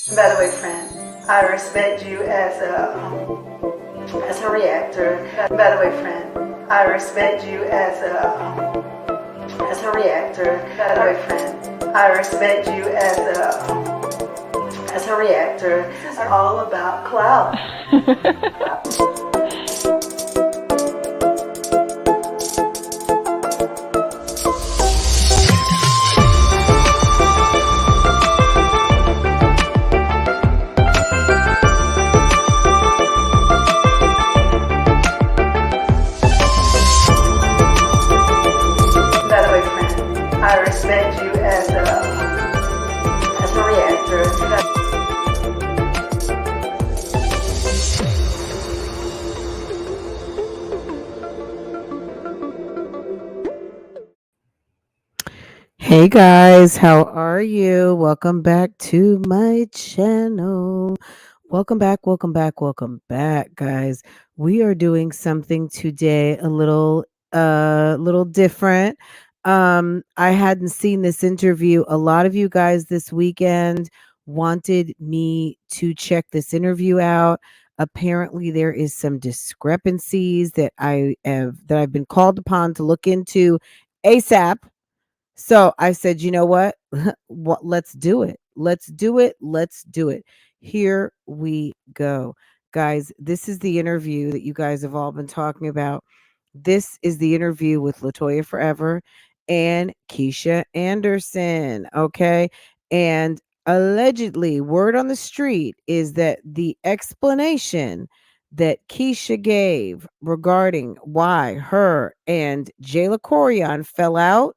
By the way, friend, I respect you as a reactor. By the way, friend, I respect you as a reactor. By the way, friend, I respect you as a reactor. It's all about clout. I respect you as a reactor. Hey guys, how are you? Welcome back to my channel. Welcome back, guys. We are doing something today a little different. I hadn't seen this interview. A lot of you guys this weekend wanted me to check this interview out. Apparently there is some discrepancies that I've been called upon to look into ASAP. So I said, you know what? Let's do it. Let's do it. Let's do it. Here we go. Guys, this is the interview that you guys have all been talking about. This is the interview with LATOYA Forever and Keesha Anderson. Okay. And allegedly, word on the street is that the explanation that Keesha gave regarding why her and Jayla Koriyan fell out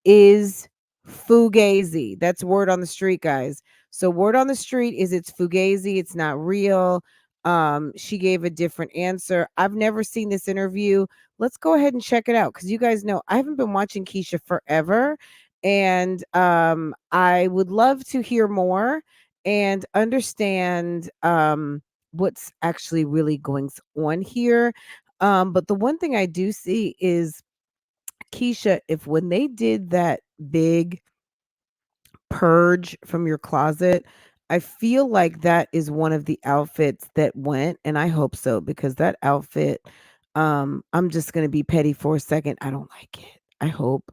is fugazi. That's word on the street, guys. So word on the street is it's fugazi, it's not real. She gave a different answer. I've never seen this interview. Let's go ahead and check it out because you guys know I haven't been watching Keesha forever. And I would love to hear more and understand what's actually really going on here. But the one thing I do see is Keesha, if when they did that big purge from your closet, I feel like that is one of the outfits that went, and I hope so because that outfit, I'm just gonna be petty for a second. I don't like it. I hope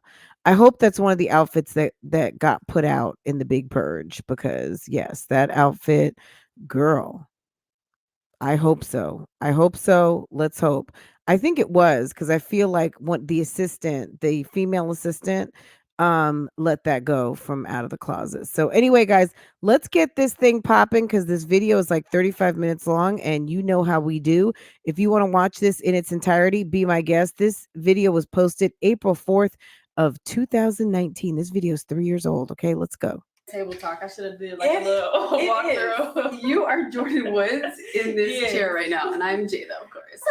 that's one of the outfits that got put out in the big purge because yes, that outfit, girl. I hope so. I hope so. Let's hope. I think it was because I feel like what the female assistant, let that go from out of the closet. So anyway, guys, let's get this thing popping because this video is like 35 minutes long, and you know how we do. If you want to watch this in its entirety, be my guest. This video was posted April 4th of 2019. This video is 3 years old. Okay, let's go. Table talk. I should have did like a little walkthrough. You are Jordan Woods in this chair right now, and I'm Jayla, of course.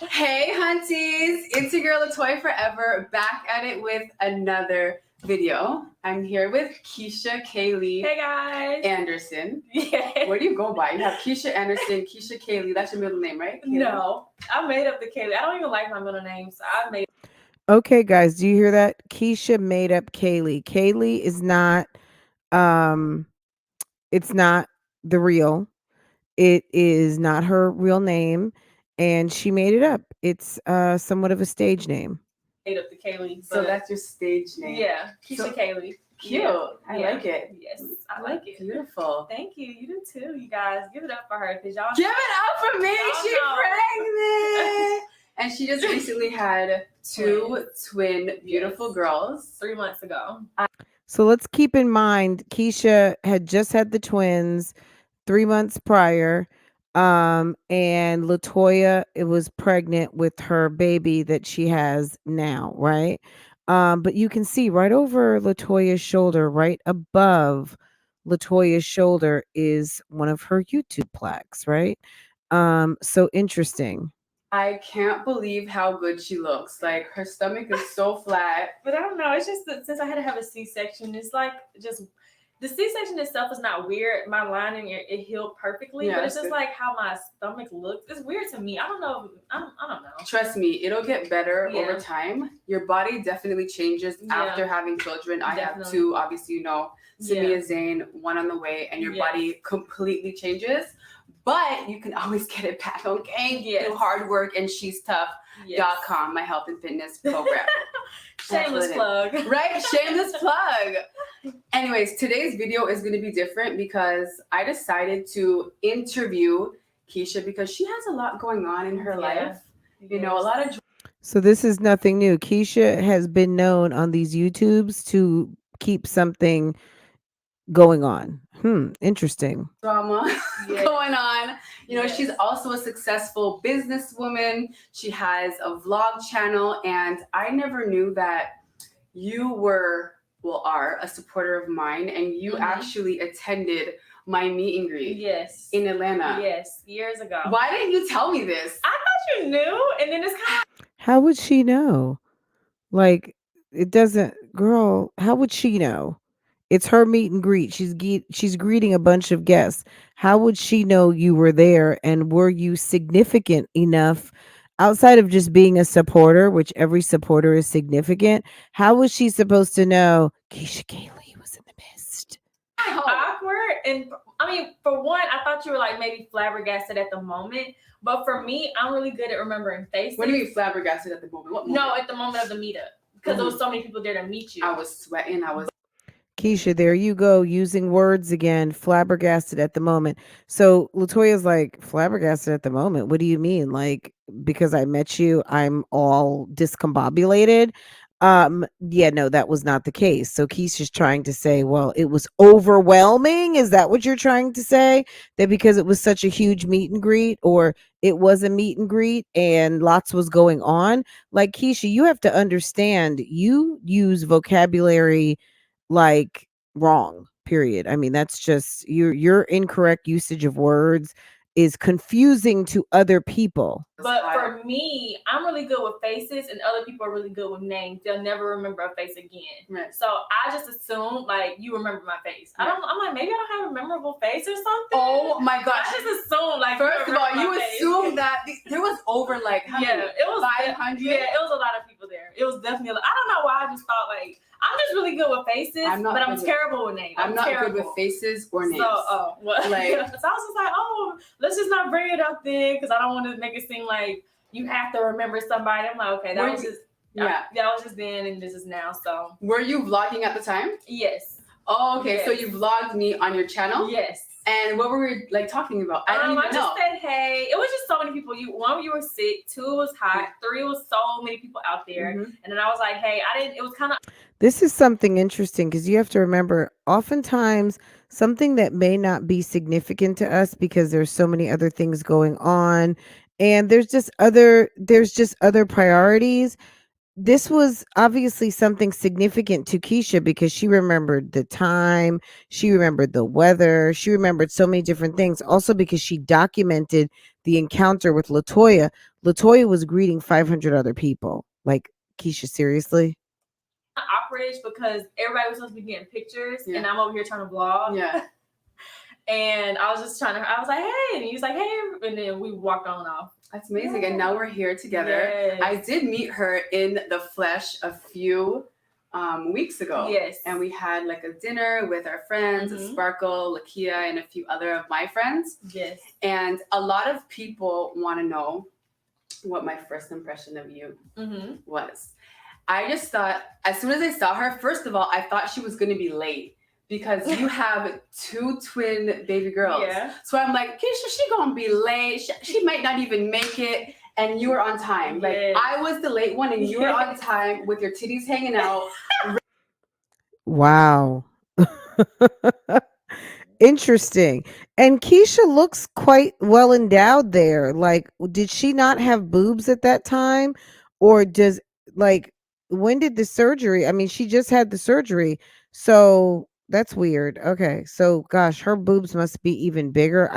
Hey, hunties! It's your girl LATOYA Forever, back at it with another video. I'm here with Keesha Kaylee. Hey guys. Anderson. Yeah. Where do you go by? You have Keesha Anderson, Keesha Kaylee. That's your middle name, right? Kaylee? No, I made up the Kaylee. I don't even like my middle name, so I made. Okay, guys, do you hear that? Keesha made up Kaylee. Kaylee is not, it's not the real. It is not her real name, and she made it up. It's somewhat of a stage name. Made up the Kaylee. So that's your stage name. Yeah, Keesha Kaylee. Cute. Yeah. I like it. Yes, I like it. Beautiful. Thank you. You do too, you guys. Give it up for her because y'all. Give it up for me. She's know. pregnant. And she just recently had two twin beautiful girls 3 months ago. So let's keep in mind, Keesha had just had the twins 3 months prior. And LATOYA was pregnant with her baby that she has now, right? But you can see right over LATOYA's shoulder, right above LATOYA's shoulder is one of her YouTube plaques, right? So interesting. I can't believe how good she looks. Like her stomach is so flat. But I don't know. It's just that since I had to have a C-section, it's like just the C-section itself is not weird. My lining it healed perfectly, Yeah, but it's that's just good. like how my stomach looks. It's weird to me. I don't know. I don't know. Trust me, it'll get better Yeah. over time. Your body definitely changes Yeah. after having children. I have Definitely. 2, obviously, you know, Samia Zane, 1 on the way, and your Yes. body completely changes. But you can always get it back, okay? Yes. Through hard work and she's tough.com, my health and fitness program. Shameless plug. Right? Shameless plug. Anyways, today's video is going to be different because I decided to interview Keesha because she has a lot going on in her life. You know, a lot of So this is nothing new. Keesha has been known on these YouTubes to keep something going on. Interesting. drama Yes. going on. You know, Yes. she's also a successful businesswoman. She has a vlog channel, and I never knew that you are a supporter of mine, and you actually attended my meet and greet Yes. in Atlanta. Yes, years ago. Why didn't you tell me this? I thought you knew, and then it's kind of How would she know? Like, it doesn't, girl, how would she know? It's her meet and greet. She's greeting a bunch of guests. How would she know you were there, and were you significant enough outside of just being a supporter, which every supporter is significant? How was she supposed to know Keisha Kaylee was in the mist? awkward. And I mean, for one, I thought you were like maybe flabbergasted at the moment. But for me, I'm really good at remembering faces. What do you mean flabbergasted at the moment? What moment? No, at the moment of the meetup. Because there was so many people there to meet you. I was sweating. Keisha, there you go, using words again, flabbergasted at the moment. So Latoya's like, flabbergasted at the moment. What do you mean? Like, because I met you, I'm all discombobulated? Yeah, no, that was not the case. So Keisha's trying to say, well, it was overwhelming. Is that what you're trying to say? That because it was such a huge meet and greet, or it was a meet and greet and lots was going on? Like, Keisha, you have to understand, you use vocabulary like wrong, period. I mean, that's just your incorrect usage of words is confusing to other people. But for me, I'm really good with faces, and other people are really good with names. They'll never remember a face again. Right. So I just assume like you remember my face. I'm like, maybe I don't have a memorable face or something. Oh my gosh. I just assume like First of all, you assume that there was over like how many? it was 500. Yeah, it was a lot of people there. It was definitely. I don't know why I just thought like I'm just really good with faces, but I'm terrible with names. I'm not good with faces or names. So, Like, so I was just like, oh, let's just not bring it up there because I don't want to make it seem like you have to remember somebody. I'm like, okay, that was just that was just then, and this is now. So, were you vlogging at the time? Yes. Oh, okay. Yes. So you vlogged me on your channel? Yes. And what were we like talking about? I don't even know. I just said, hey, it was just so many people. One, you were sick. 2, it was hot. 3, it was so many people out there. And then I was like, hey, it was kind of. This is something interesting because you have to remember, oftentimes something that may not be significant to us because there's so many other things going on, and there's just other priorities. This was obviously something significant to Keisha because she remembered the time, she remembered the weather, she remembered so many different things. Also because she documented the encounter with LATOYA. LATOYA was greeting 500 other people. Like, Keisha, seriously? Awkward because everybody was supposed to be getting pictures, and I'm over here trying to vlog. Yeah. And I was like, hey, and he was like, hey, and then we walked on off. That's amazing. And now we're here together. Yes. I did meet her in the flesh a few weeks ago. Yes. And we had like a dinner with our friends, Sparkle, Lakia, and a few other of my friends. Yes. And a lot of people want to know what my first impression of you was. I just thought, as soon as I saw her, first of all, I thought she was going to be late. Because you have 2 twin baby girls. Yeah. So I'm like, Keisha, she gonna be late. She might not even make it. And you were on time. Like, I was the late one and you were on time with your titties hanging out. Wow. Interesting. And Keisha looks quite well endowed there. Like, did she not have boobs at that time? Or when did the surgery? I mean, she just had the surgery. So that's weird. Okay. So gosh, her boobs must be even bigger.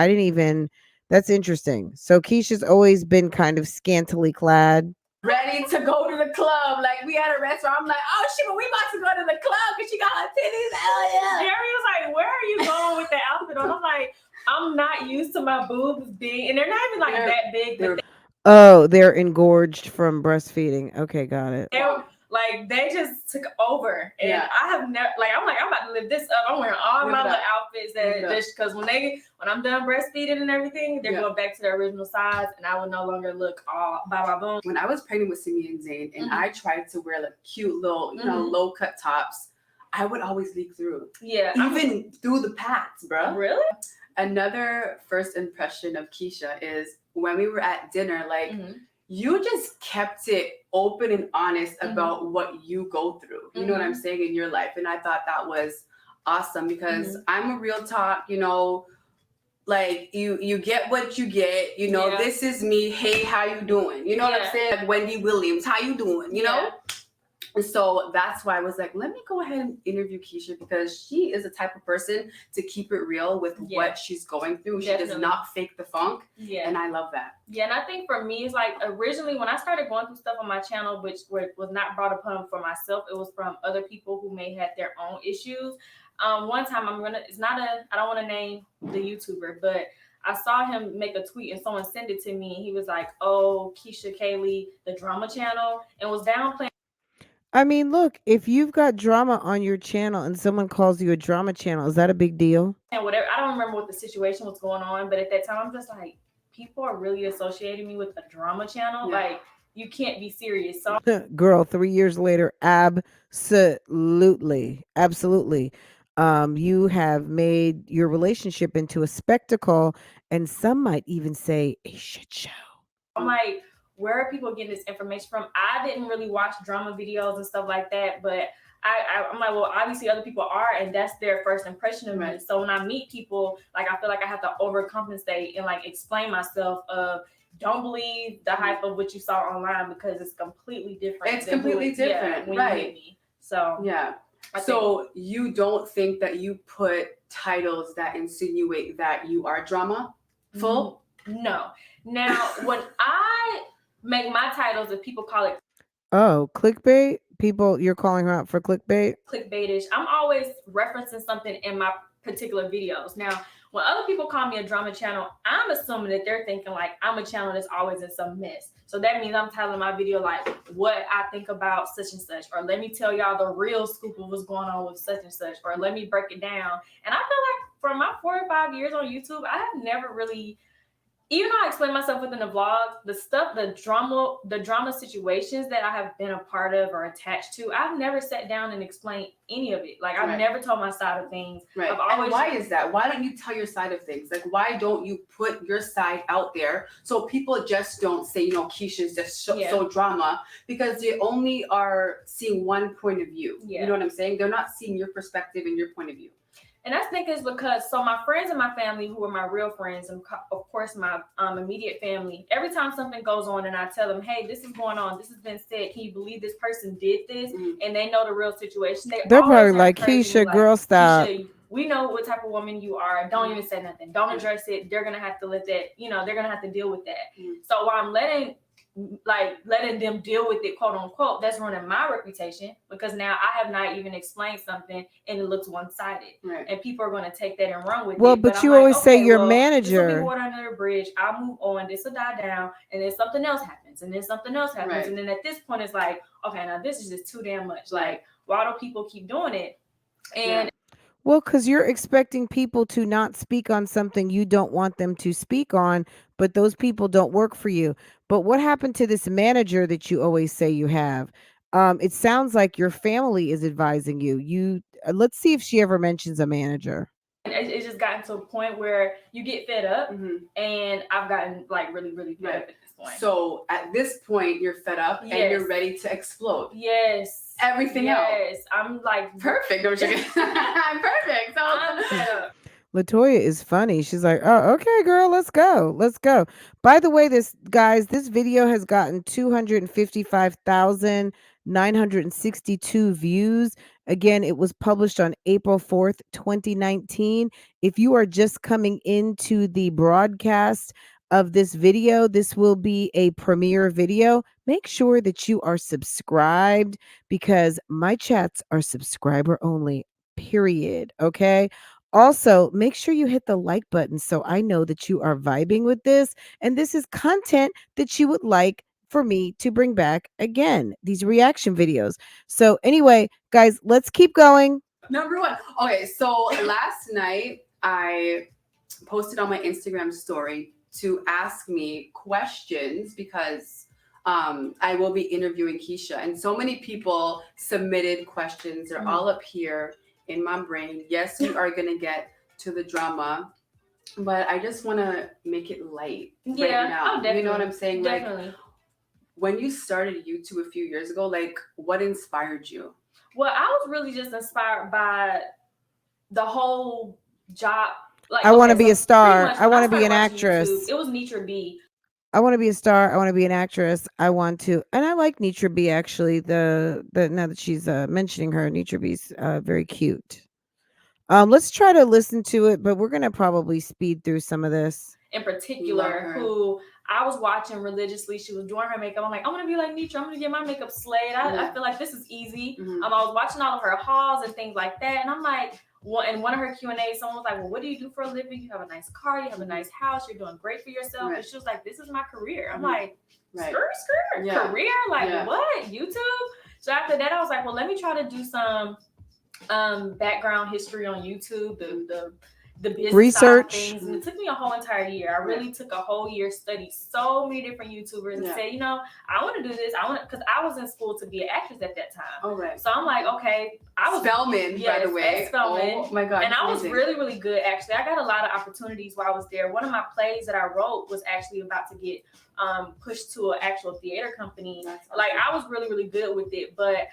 That's interesting. So Keisha's always been kind of scantily clad. ready to go to the club. Like we at a restaurant. I'm like, oh shit, but we about to go to the club because she got her titties. Hell yeah. Gary was like, where are you going with the outfit on? I'm like, I'm not used to my boobs being, and they're not even like that big. Oh, they're engorged from breastfeeding. Okay, got it. Like they just took over, and I have never I'm about to live this up. I'm wearing all my little outfits that just because when I'm done breastfeeding and everything, they're going back to their original size, and I would no longer look all ba boom. When I was pregnant with Simi and Zayn, and I tried to wear like cute little, low cut tops, I would always leak through. Yeah, even through the pads, bro. Really? Another first impression of Keesha is when we were at dinner, like. You just kept it open and honest about what you go through. You know what I'm saying, in your life. And I thought that was awesome because I'm a real talk, like you get what you get, this is me. Hey, how you doing? You know what I'm saying? Like Wendy Williams, how you doing? You know? And so that's why I was like, let me go ahead and interview Keesha because she is the type of person to keep it real with what she's going through. Definitely. She does not fake the funk. Yeah. And I love that. Yeah. And I think for me, it's like originally when I started going through stuff on my channel, which was not brought upon for myself, it was from other people who may have their own issues. One time I don't want to name the YouTuber, but I saw him make a tweet and someone sent it to me. And he was like, oh, Keesha Kaylee, the drama channel, and was downplaying. I mean, look, if you've got drama on your channel and someone calls you a drama channel, is that a big deal? And whatever, I don't remember what the situation was going on, but at that time, I'm just like, people are really associating me with a drama channel. Yeah. Like, you can't be serious. So, girl, 3 years later, absolutely. You have made your relationship into a spectacle, and some might even say a shit show. I'm like, where are people getting this information from? I didn't really watch drama videos and stuff like that, but I'm like, well, obviously other people are, and that's their first impression of me. So when I meet people, like, I feel like I have to overcompensate and like explain myself of don't believe the hype of what you saw online because it's completely different. It's completely different when you meet me. So yeah. So you don't think that you put titles that insinuate that you are drama full? No. Now, when I make my titles, if people call it clickbait, people, you're calling her out for clickbait? Clickbaitish. I'm always referencing something in my particular videos. Now, when other people call me a drama channel, I'm assuming that they're thinking like I'm a channel that's always in some mess. So that means I'm telling my video like what I think about such and such, or let me tell y'all the real scoop of what's going on with such and such, or let me break it down. And I feel like for my 4 or 5 years on YouTube, I have never really, even though I explain myself within the vlogs, the drama situations that I have been a part of or attached to, I've never sat down and explained any of it. Like I've never told my side of things. Right. And why is that? Why don't you tell your side of things? Like why don't you put your side out there so people just don't say, Keisha's just so drama, because they only are seeing one point of view. Yeah. You know what I'm saying? They're not seeing your perspective and your point of view. And I think it's because, so my friends and my family, who are my real friends, and of course my immediate family, every time something goes on and I tell them, hey, this is going on, this has been said, can you believe this person did this? And they know the real situation. They're probably like, Keesha, girl, stop. Keesha, we know what type of woman you are. Don't even say nothing. Don't address it. They're going to have to let that, they're going to have to deal with that. So while I'm letting them deal with it, quote unquote, that's ruining my reputation, because now I have not even explained something and it looks one-sided, and people are going to take that and run with it. Well, but you always say your manager. This will be water under the bridge. I'll move on. This will die down, and then something else happens, and then something else happens, and then at this point, it's like, okay, now this is just too damn much. Like, why do people keep doing it? And well, because you're expecting people to not speak on something you don't want them to speak on, but those people don't work for you. But what happened to this manager that you always say you have? It sounds like your family is advising you. Let's see if she ever mentions a manager. It's just gotten to a point where you get fed up, and I've gotten like really, really fed up at this point. So at this point, you're fed up and you're ready to explode. Yes. Everything else. Yes. I'm like perfect. I'm perfect. So I'm fed up. LATOYA is funny. She's like, oh, okay, girl, let's go. Let's go. By the way, this video has gotten 255,962 views. Again, it was published on April 4th, 2019. If you are just coming into the broadcast, of this video, this will be a premiere video. Make sure that you are subscribed because my chats are subscriber only, period. Okay. Also, make sure you hit the like button so I know that you are vibing with this and this is content that you would like for me to bring back again, these reaction videos. So, anyway, guys, let's keep going. Number one. Okay, so last night I posted on my Instagram story to ask me questions because I will be interviewing Keesha, and so many people submitted questions. They're all up here in my brain. Yes, we are gonna get to the drama, but I just want to make it light right now. You know what I'm saying? Definitely. Like, when you started YouTube a few years ago, like, what inspired you? Well, I was really just inspired by the whole job. Like, I want to be a star. I want to be an actress. YouTube, it was Nitra B. I want to be a star. I want to be an actress. I want to, and I like Nitra B actually. The now that she's mentioning her, Nitra B's very cute. Let's try to listen to it, but we're gonna probably speed through some of this. In particular, who I was watching religiously. She was doing her makeup. I'm like, I'm gonna be like Nitra. I'm gonna get my makeup slayed. I feel like this is easy. I was watching all of her hauls and things like that, and I'm like, in one of her Q&As, someone was like, well, what do you do for a living? You have a nice car, you have a nice house, you're doing great for yourself. And she was like, this is my career. I'm like, career? Like, what? YouTube? So after that, I was like, well, let me try to do some background history on YouTube, the business research things. And it took me a whole entire year. I really took a whole year, studied so many different YouTubers and said, you know, I want to do this. Because I was in school to be an actress at that time. Oh, right. So I'm like, okay. I was Spelman, by the way. Spelman. Oh my God. And I was really, really good, actually. I got a lot of opportunities while I was there. One of my plays that I wrote was actually about to get pushed to an actual theater company. Like, I was really, really good with it. But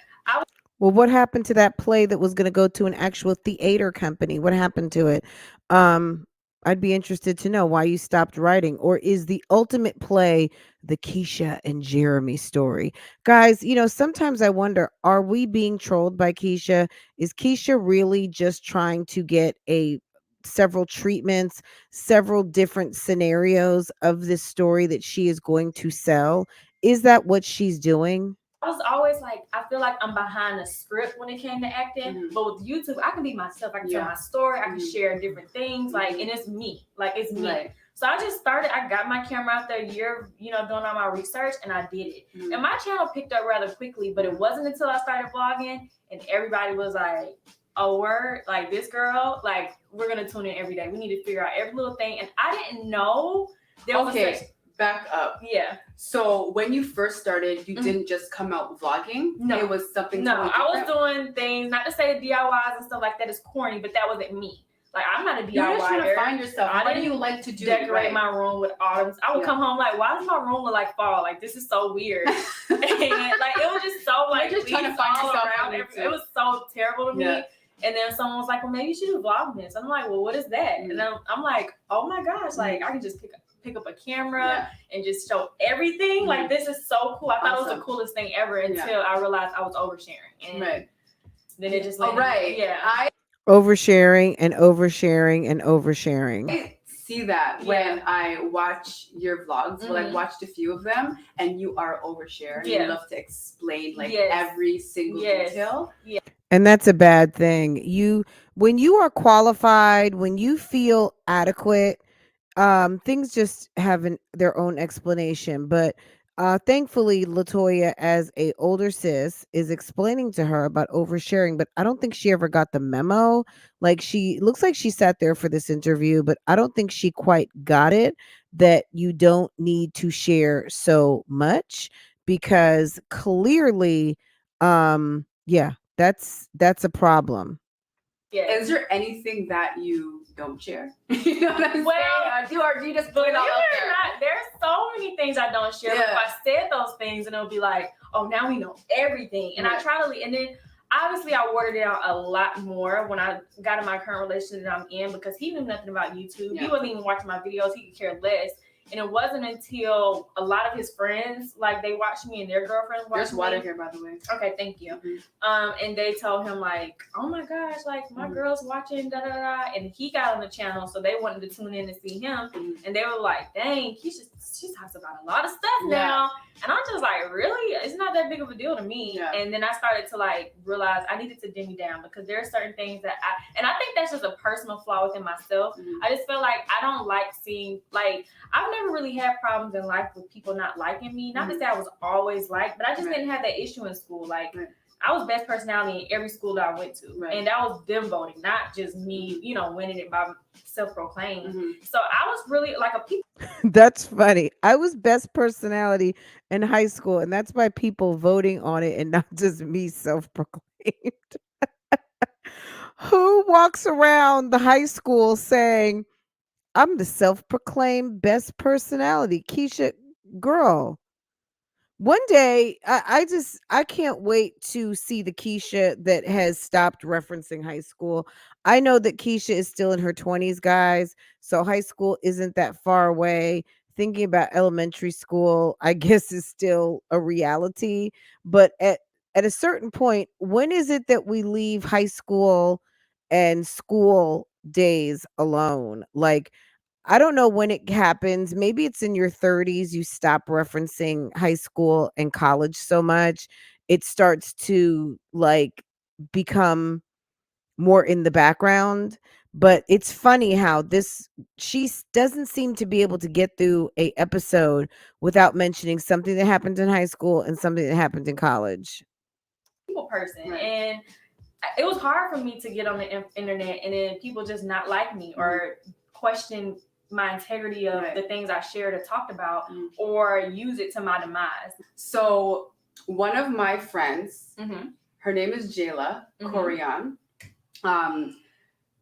well, what happened to that play that was going to go to an actual theater company? What happened to it? I'd be interested to know why you stopped writing. Or is the ultimate play the Keesha and Jeremy story? Guys, you know, sometimes I wonder, are we being trolled by Keesha? Is Keesha really just trying to get several treatments, several different scenarios of this story that she is going to sell? Is that what she's doing? I was always like, I feel like I'm behind the script when it came to acting. But with YouTube, I can be myself. I can tell my story. I can share different things. Like, and it's me. Like, it's me. Right. So I just started. I got my camera out there a year, you know, doing all my research, and I did it. And my channel picked up rather quickly, but it wasn't until I started vlogging, and everybody was like, oh, word, like, this girl, like, we're going to tune in every day. We need to figure out every little thing. And I didn't know there was back up. Yeah. So when you first started, you didn't just come out vlogging? No. It was something totally different? I was doing things, not to say DIYs and stuff like that is corny, but that wasn't me. Like, I'm not a DIYer. You're just trying to find yourself. What do you like to do? Decorate my room with autumns. I would come home like, why does my room look like fall? Like, this is so weird. And like, it was just so like, you're just trying to find yourself around. It was so terrible to me. And then someone was like, well, maybe you should do Vlogmas. I'm like, well, what is that? And then I'm like, oh my gosh, like, I can just pick up a camera and just show everything. Like, this is so cool. I thought it was the coolest thing ever until I realized I was oversharing. And then it just oversharing and oversharing and oversharing. I see that when I watch your vlogs. Well, I've watched a few of them, and you are oversharing. You love to explain like every single detail. And that's a bad thing. When you are qualified, when you feel adequate, things just have their own explanation. But thankfully, LATOYA, as a older sis, is explaining to her about oversharing. But I don't think she ever got the memo. Like, she looks like she sat there for this interview, but I don't think she quite got it, that you don't need to share so much, because clearly, that's a problem. Is there anything that you don't share? You know what I'm saying? Or do you just put it all out there? There's so many things I don't share. If I said those things, and it'll be like, oh, now we know everything. And I try to, and then obviously I watered it out a lot more when I got in my current relationship that I'm in, because he knew nothing about YouTube. He wasn't even watching my videos. He could care less. And it wasn't until a lot of his friends, like they watched me and their girlfriends watched me. There's water here, by the way. Okay, thank you. And they told him like, oh my gosh, like my girl's watching, da da da. And he got on the channel, so they wanted to tune in to see him. And they were like, dang, she talks about a lot of stuff now. And I'm just like, really? It's not that big of a deal to me. Yeah. And then I started to like realize I needed to dim me down, because there are certain things that I think that's just a personal flaw within myself. I just feel like I don't like seeing, like, I've never really had problems in life with people not liking me. Not to say I was always liked, but I just didn't have that issue in school. Like, I was best personality in every school that I went to. And that was them voting, not just me, you know, winning it by self-proclaimed. So I was really like a people. That's funny. I was best personality in high school, and that's by people voting on it and not just me self-proclaimed. Who walks around the high school saying, I'm the self-proclaimed best personality? Keesha, girl. One day, I can't wait to see the Keesha that has stopped referencing high school. I know that Keesha is still in her 20s, guys. So high school isn't that far away. Thinking about elementary school, I guess, is still a reality. But at a certain point, when is it that we leave high school and school days alone? Like, I don't know when it happens. Maybe it's in your 30s. You stop referencing high school and college so much. It starts to like become more in the background. But it's funny how doesn't seem to be able to get through a episode without mentioning something that happened in high school and something that happened in college. People person. And it was hard for me to get on the internet and then people just not like me or question my integrity of the things I shared or talked about or use it to my demise. So one of my friends, her name is Jayla Koriyan.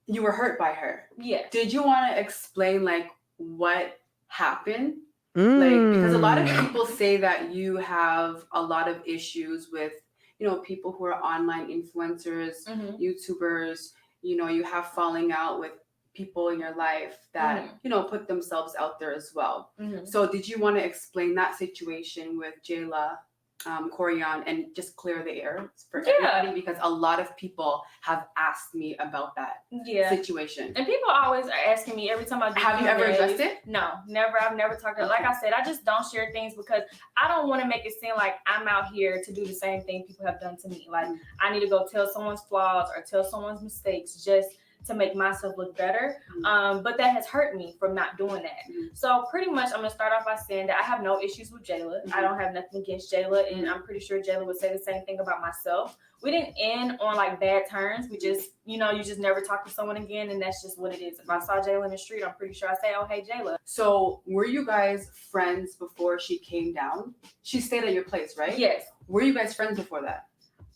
You were hurt by her. Yes. Did you want to explain like what happened? Like, because a lot of people say that you have a lot of issues with, you know, people who are online influencers, YouTubers, you know, you have falling out with people in your life that, you know, put themselves out there as well. So did you want to explain that situation with Jayla Koriyan and just clear the air for everybody? Because a lot of people have asked me about that situation. And people always are asking me every time I do. Have you ever addressed it? No, never. I've never talked about it. Like I said, I just don't share things because I don't want to make it seem like I'm out here to do the same thing people have done to me. Like I need to go tell someone's flaws or tell someone's mistakes just to make myself look better. But that has hurt me from not doing that. So pretty much I'm gonna start off by saying that I have no issues with Jayla. I don't have nothing against Jayla, and I'm pretty sure Jayla would say the same thing about myself. We didn't end on like bad terms. We just, you know, you just never talk to someone again, and that's just what it is. If I saw Jayla in the street, I'm pretty sure I say, oh, hey, Jayla. So were you guys friends before she came down? She stayed at your place, right? Yes. Were you guys friends before that?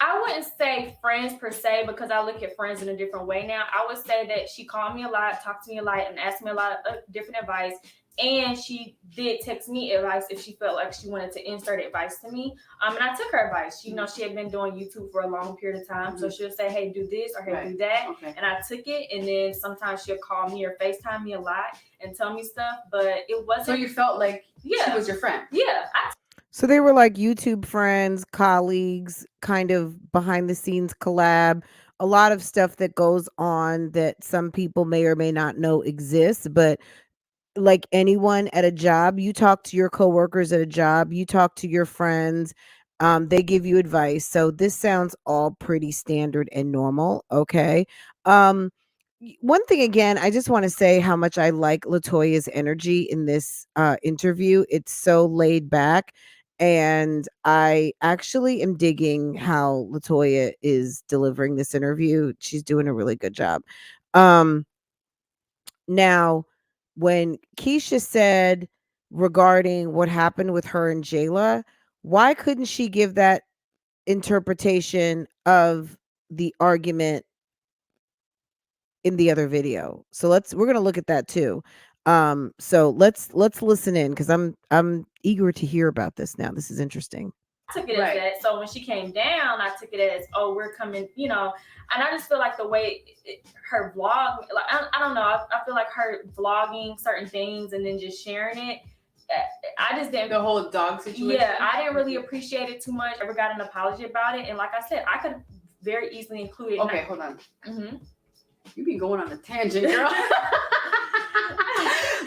I wouldn't say friends per se because I look at friends in a different way now. I would say that she called me a lot, talked to me a lot, and asked me a lot of different advice. And she did text me advice if she felt like she wanted to insert advice to me. And I took her advice. You know, she had been doing YouTube for a long period of time. So she'll say, hey, do this or hey, do that. And I took it. And then sometimes she'll call me or FaceTime me a lot and tell me stuff. But it wasn't. So you felt like she was your friend? Yeah. So they were like YouTube friends, colleagues, kind of behind the scenes collab, a lot of stuff that goes on that some people may or may not know exists. But like anyone at a job, you talk to your coworkers at a job, you talk to your friends, they give you advice. So this sounds all pretty standard and normal. Okay. One thing again, I just want to say how much I like LATOYA's energy in this interview. It's so laid back. And I actually am digging how LATOYA is delivering this interview. She's doing a really good job. Now, when Keesha said regarding what happened with her and Jayla, why couldn't she give that interpretation of the argument in the other video? So we're gonna look at that too. So let's listen in because I'm eager to hear about this now. This is interesting. I took it as that. So when she came down, I took it as, oh, we're coming, you know, and I just feel like the way her vlog, like, I don't know, I feel like her vlogging certain things and then just sharing it I just didn't. The whole dog situation. Yeah, I didn't really appreciate it too much. Never got an apology about it, and like I said, I could very easily include it. Okay, hold on. You be going on a tangent, girl.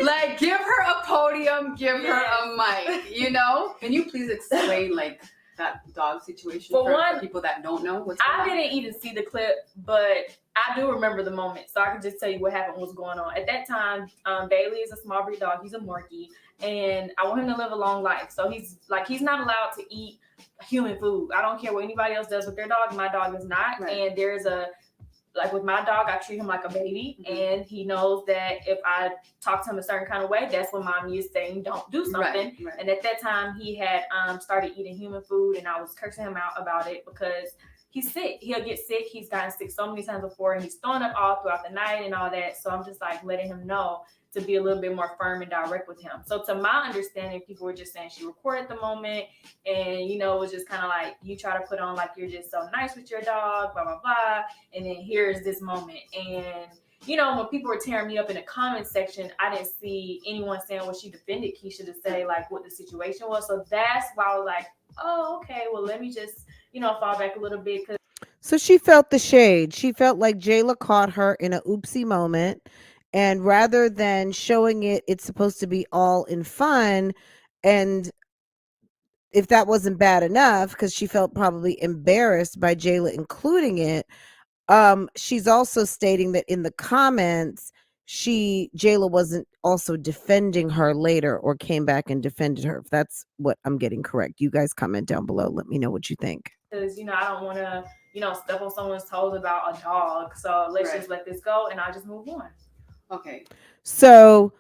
Like, give her a podium, give her a mic. You know? Can you please explain like that dog situation for people that don't know what's going on? I didn't even see the clip, but I do remember the moment, so I can just tell you what happened, what's going on. At that time, Bailey is a small breed dog. He's a Morkie, and I want him to live a long life. So he's not allowed to eat human food. I don't care what anybody else does with their dog. My dog is not. Right. And there's like with my dog, I treat him like a baby, and he knows that if I talk to him a certain kind of way, that's when mommy is saying don't do something. Right. And at that time, he had started eating human food, and I was cursing him out about it because he's sick. He'll get sick. He's gotten sick so many times before, and he's throwing up all throughout the night and all that. So I'm just like letting him know to be a little bit more firm and direct with him. So to my understanding, people were just saying she recorded the moment, and it was just kind of like you try to put on like you're just so nice with your dog, blah blah blah, and then here's this moment. And when people were tearing me up in the comment section, I didn't see anyone saying what she defended Keesha to say like what the situation was. So that's why I was like, oh okay, well let me just fall back a little bit. So she felt the shade. She felt like Jayla caught her in a oopsie moment. And rather than showing it's supposed to be all in fun. And if that wasn't bad enough, because she felt probably embarrassed by Jayla including it, she's also stating that in the comments, Jayla wasn't also defending her later or came back and defended her. If that's what I'm getting correct. You guys comment down below. Let me know what you think. Because, I don't want to, step on someone's toes about a dog. So let's just let this go and I'll just move on. Okay. So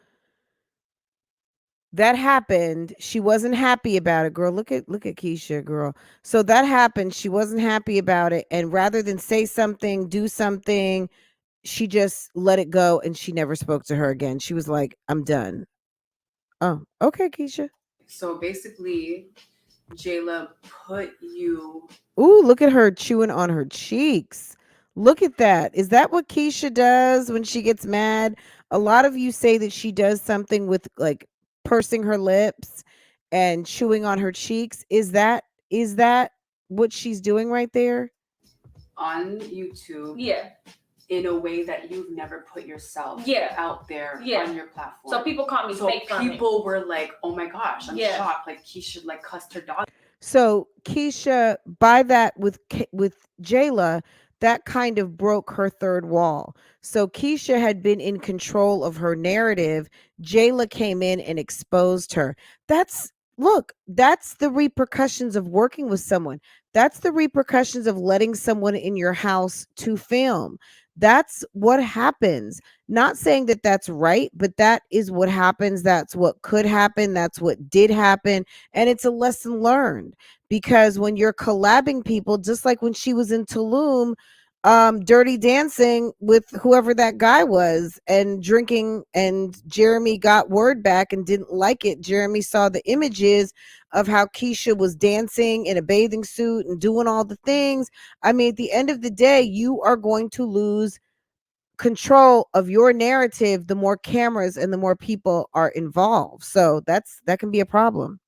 that happened. She wasn't happy about it, girl. Look at Keesha, girl. So that happened. She wasn't happy about it. And rather than say something, do something, she just let it go and she never spoke to her again. She was like, I'm done. Oh, okay, Keesha. So basically, Jayla put you... Ooh, look at her chewing on her cheeks. Look at that. Is that what Keesha does when she gets mad? A lot of you say that she does something with like pursing her lips and chewing on her cheeks. Is that what she's doing right there? On YouTube. Yeah. In a way that you've never put yourself out there on your platform. So people call me fake funny. People were like, oh my gosh, I'm shocked. Like Keesha like cussed her dog. So Keesha, by that with Jayla, that kind of broke her third wall. So Keesha had been in control of her narrative. Jayla came in and exposed her. That's the repercussions of working with someone. That's the repercussions of letting someone in your house to film. That's what happens. Not saying that that's right, but that is what happens. That's what could happen. That's what did happen. And it's a lesson learned, because when you're collabing people, just like when she was in Tulum, dirty dancing with whoever that guy was and drinking, and Jeremy got word back and didn't like it. Jeremy saw the images of how Keesha was dancing in a bathing suit and doing all the things. I mean, at the end of the day, you are going to lose control of your narrative the more cameras and the more people are involved. So that can be a problem.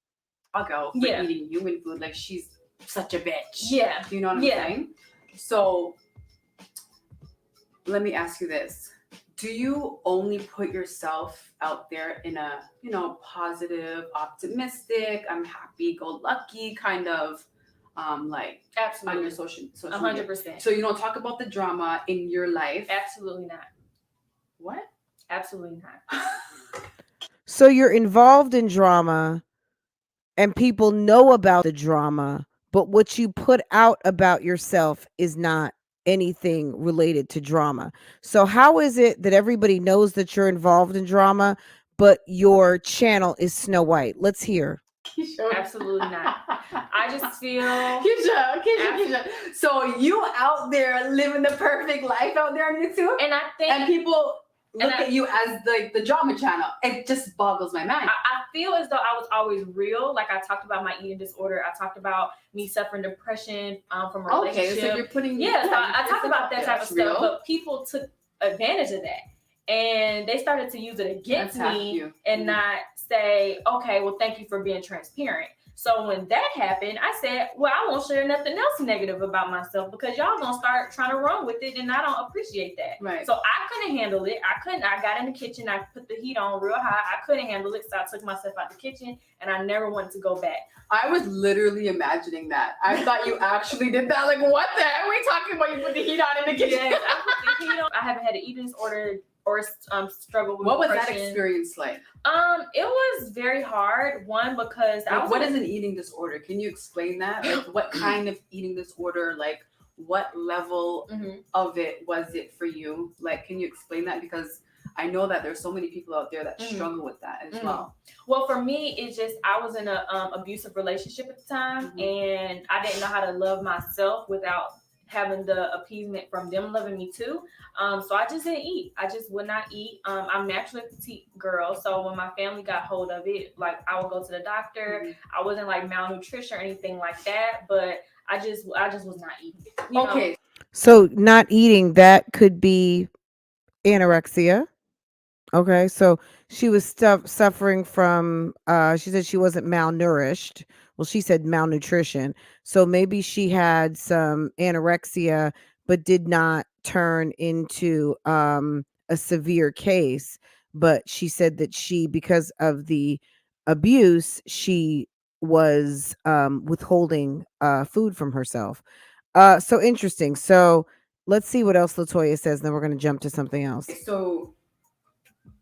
I'll go for eating human food. Like, she's such a bitch. Yeah. You know what I'm saying? So let me ask you this. Do you only put yourself out there in a, positive, optimistic, I'm happy, go lucky kind of, like, absolutely, on your social 100%. Media? So you don't talk about the drama in your life? Absolutely not. What? Absolutely not. So you're involved in drama and people know about the drama, but what you put out about yourself is not anything related to drama. So how is it that everybody knows that you're involved in drama, but your channel is Snow White? Let's hear. Absolutely not. I just feel Keesha. So you out there living the perfect life out there on YouTube, and I think, and people look at you as the drama channel. It just boggles my mind. I feel as though I was always real. Like, I talked about my eating disorder. I talked about me suffering depression from a relationship. Okay, so you're putting... I talked about that type of stuff, but people took advantage of that. and they started to use it against me and not say, okay, well, thank you for being transparent. So when that happened, I said, well, I won't share nothing else negative about myself because y'all gonna start trying to run with it, and I don't appreciate that. Right. So I couldn't handle it. I got in the kitchen, I put the heat on real high. I couldn't handle it, so I took myself out the kitchen, and I never wanted to go back. I was literally imagining that. I thought you actually did that. Like, what the heck are we talking about? You put the heat on in the kitchen. Yes, I put the heat on. I haven't had an eating disorder or struggle with What was depression. that experience like? It was very hard. One, because what is an eating disorder? Can you explain that? Like, what kind of eating disorder? Like, what level of it was it for you? Like, can you explain that? Because I know that there's so many people out there that struggle with that as well. Well, for me, it's just I was in an abusive relationship at the time, and I didn't know how to love myself without having the appeasement from them loving me too. So I just didn't eat. I just would not eat. I'm naturally a petite girl, so when my family got hold of it, like I would go to the doctor. I wasn't like malnutrition or anything like that, but I just was not eating. Okay. So not eating, that could be anorexia. Okay, so she was suffering from, she said she wasn't malnourished. Well, she said malnutrition. So maybe she had some anorexia, but did not turn into a severe case. But she said that because of the abuse, she was withholding food from herself. So interesting. So let's see what else LATOYA says, then we're going to jump to something else. So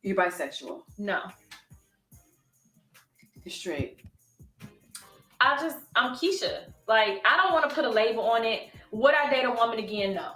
you're bisexual? No. You're straight? I'm Keesha. Like, I don't want to put a label on it. Would I date a woman again? No.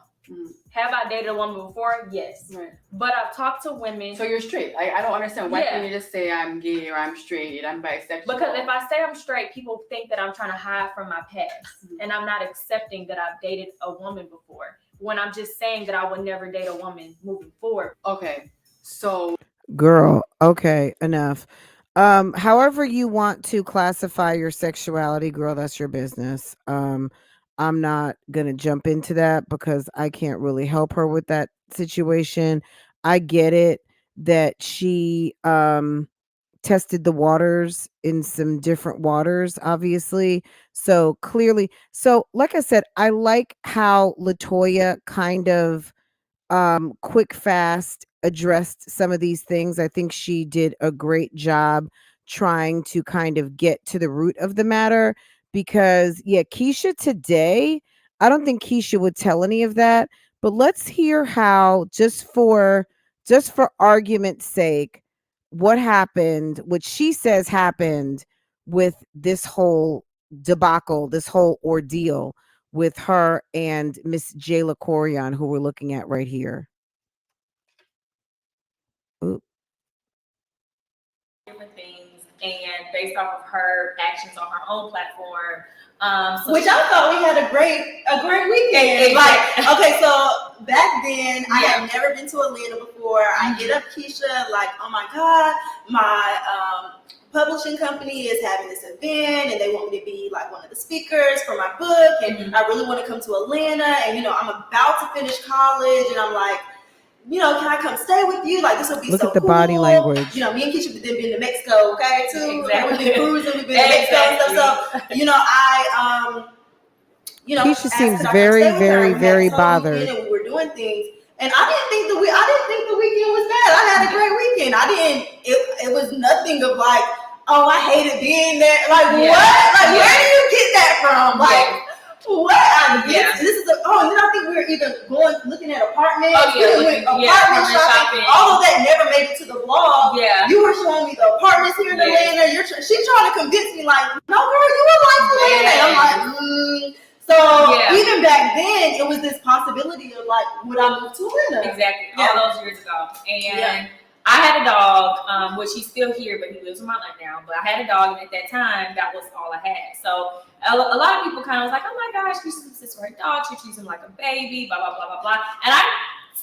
Have I dated a woman before? Yes. Right. But I've talked to women. So you're straight. I don't understand. Why can't you just say I'm gay or I'm straight, I'm bisexual? Because if I say I'm straight, people think that I'm trying to hide from my past. And I'm not accepting that I've dated a woman before, when I'm just saying that I would never date a woman moving forward. Okay. So girl, okay, enough. However you want to classify your sexuality, girl, that's your business. I'm not gonna jump into that because I can't really help her with that situation. I get it that she tested the waters in some different waters, obviously. So clearly, so like I said, I like how LATOYA kind of quick fast addressed some of these things. I think she did a great job trying to kind of get to the root of the matter, because Keesha today, I don't think Keesha would tell any of that, but let's hear how, just for argument's sake, what happened, what she says happened with this whole debacle, this whole ordeal with her and Miss Jayla Koriyan, who we're looking at right here. Oop. Different things, and based off of her actions on her own platform, which I thought we had a great weekend. Like, okay, so back then I had never been to Atlanta before. I hit up Keesha like, oh my God, my publishing company is having this event and they want me to be like one of the speakers for my book, and I really want to come to Atlanta, and I'm about to finish college, and I'm like, can I come stay with you? Like, this would be Look so at the cool. body language. Me and Keesha have been to Mexico, okay, too. Exactly. We've been cruising, we've been to Mexico and stuff. So, Keesha seems very, very, very bothered. And we were doing things, and I didn't think the weekend was bad. I had a great weekend. It was nothing of like, oh, I hated being there. Like, what? Like, where do you get that from? Like, what? This is and then I think we were either looking at apartments. Apartment shopping. All of that never made it to the vlog. Yeah. You were showing me the apartments here in Atlanta. She's trying to convince me, like, no, girl, you would like Atlanta. And I'm like, So even back then, it was this possibility of like, would I move to Atlanta? Exactly. All those years ago. And I had a dog, which he's still here, but he lives in my life now. But I had a dog, and at that time, that was all I had. So a lot of people kind of was like, oh my gosh, she's this great dog. She treats him like a baby, blah, blah, blah, blah, blah. And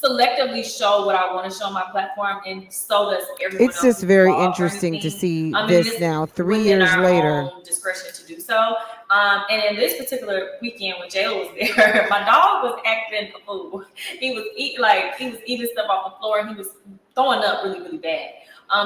selectively show what I want to show on my platform, and so does everyone else. It's just very interesting to see this now, 3 years later. Discretion to do so. And in this particular weekend when Jayla was there, my dog was acting a fool. He was eating stuff off the floor, and he was throwing up really, really bad.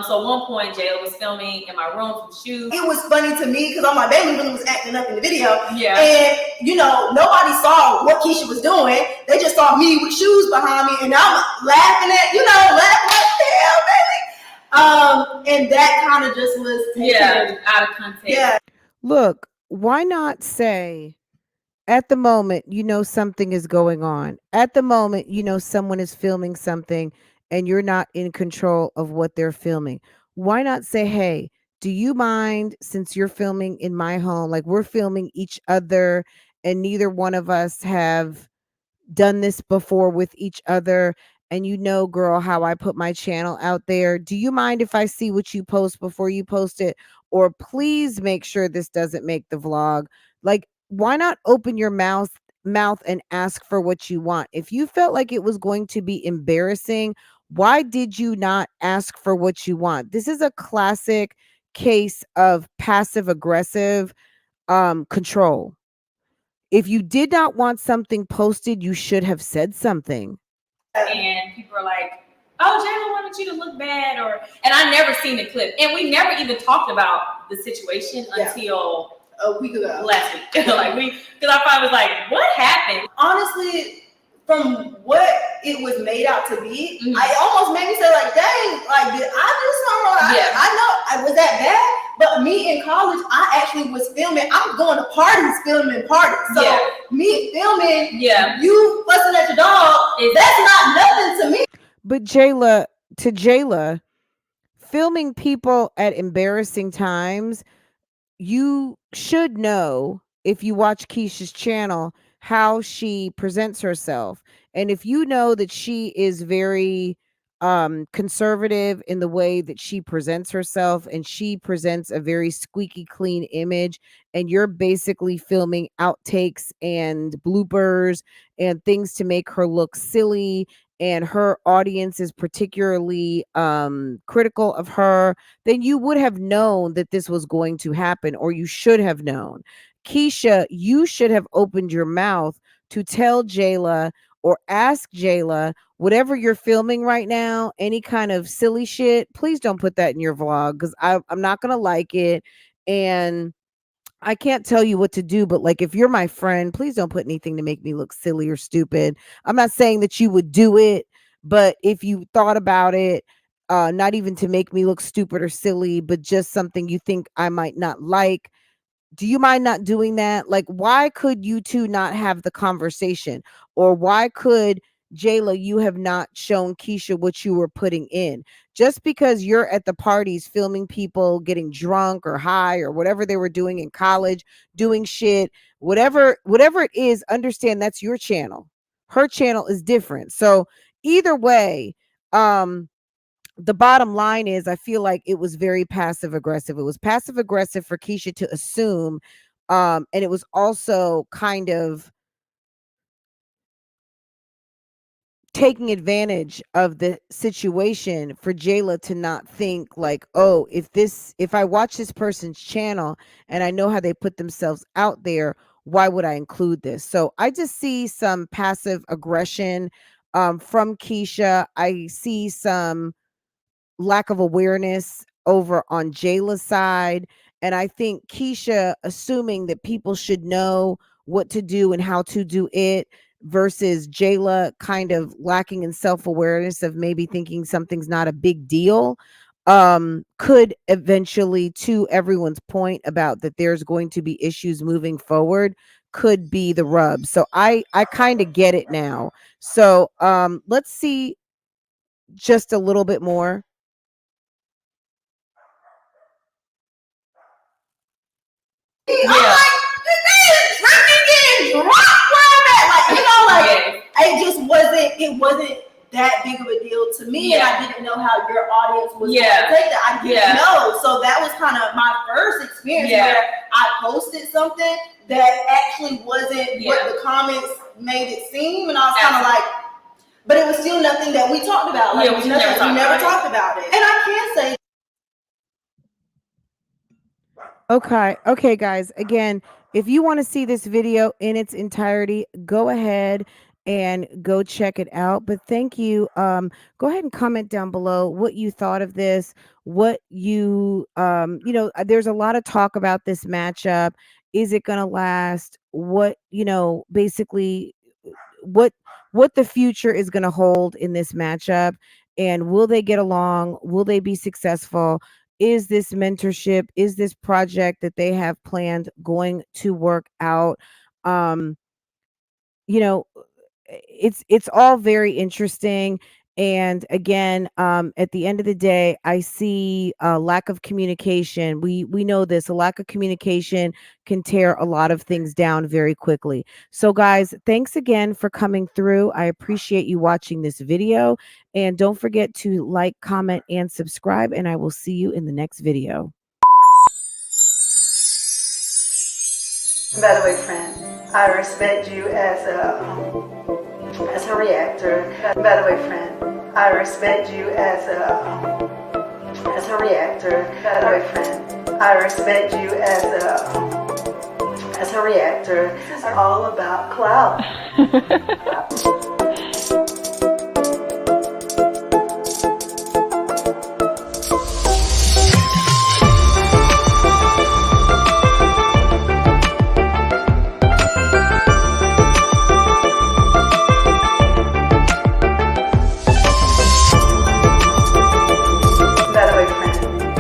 So at one point, Jayla was filming in my room from shoes. It was funny to me because all my baby really was acting up in the video. Yeah. And, you know, nobody saw what Keesha was doing. They just saw me with shoes behind me, and I'm laughing at, laughing like, damn, baby. And that kind of just was out of context. Yeah. Look, why not say, at the moment, something is going on. At the moment, someone is filming something and you're not in control of what they're filming. Why not say, hey, do you mind, since you're filming in my home, like we're filming each other and neither one of us have done this before with each other, and girl, how I put my channel out there. Do you mind if I see what you post before you post it? Or please make sure this doesn't make the vlog. Like, why not open your mouth and ask for what you want? If you felt like it was going to be embarrassing, why did you not ask for what you want? This is a classic case of passive aggressive control. If you did not want something posted, you should have said something. And people are like, oh, Jayla wanted you to look bad, and I never seen the clip. And we never even talked about the situation until a week ago. Last week. Because I probably was like, what happened? Honestly, from what it was made out to be, I almost made me say, like, dang, like, did I do something? I know, was that bad? But me in college, I actually was filming. I was going to parties, filming parties. So me filming, you fussing at your dog, that's not nothing to me. But Jayla, filming people at embarrassing times, you should know, if you watch Keesha's channel, how she presents herself. And if you know that she is very conservative in the way that she presents herself, and she presents a very squeaky clean image, and you're basically filming outtakes and bloopers and things to make her look silly, and her audience is particularly critical of her, then you would have known that this was going to happen, or you should have known. Keesha, you should have opened your mouth to tell Jayla or ask Jayla, whatever you're filming right now, any kind of silly shit, please don't put that in your vlog, because I'm not going to like it. And I can't tell you what to do, but like, if you're my friend, please don't put anything to make me look silly or stupid. I'm not saying that you would do it, but if you thought about it, not even to make me look stupid or silly, but just something you think I might not like, do you mind not doing that? Like, why could you two not have the conversation? Or why could Jayla, you have not shown Keesha what you were putting in? Just because you're at the parties filming people getting drunk or high or whatever they were doing in college, doing shit, whatever it is, understand that's your channel. Her channel is different. So either way, the bottom line is, I feel like it was very passive aggressive. It was passive aggressive for Keesha to assume, and it was also kind of taking advantage of the situation for Jayla to not think like, oh, if I watch this person's channel and I know how they put themselves out there, why would I include this? So I just see some passive aggression from Keesha. I see some lack of awareness over on Jayla's side. And I think Keesha assuming that people should know what to do and how to do it, versus Jayla kind of lacking in self-awareness of maybe thinking something's not a big deal, could eventually, to everyone's point about that there's going to be issues moving forward, could be the rub. So I kind of get it now. So let's see just a little bit more. I'm like, this is drinking and drunk where I'm at. Like, it wasn't that big of a deal to me. And I didn't know how your audience was going to take that. I didn't know. So that was kind of my first experience where I posted something that actually wasn't what the comments made it seem. And I was kind of like, but it was still nothing that we talked about. Like, Yeah, we never talked about it. And I can say. Okay, guys. Again, if you want to see this video in its entirety, go ahead and go check it out. But thank you. Go ahead and comment down below what you thought of this. What you there's a lot of talk about this matchup. Is it gonna last? What, basically what the future is gonna hold in this matchup, and will they get along? Will they be successful? Is this mentorship, is this project that they have planned going to work out? um you know it's all very interesting. And again, at the end of the day, I see a lack of communication. We know this, a lack of communication can tear a lot of things down very quickly. So guys, thanks again for coming through. I appreciate you watching this video, and don't forget to like, comment, and subscribe, and I will see you in the next video. By the way, friend, I respect you as a reactor. By the way, friend, I respect you as a reactor. By the way, friend, I respect you as a reactor. It's all about clout.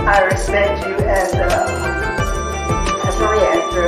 I respect you as a reactor.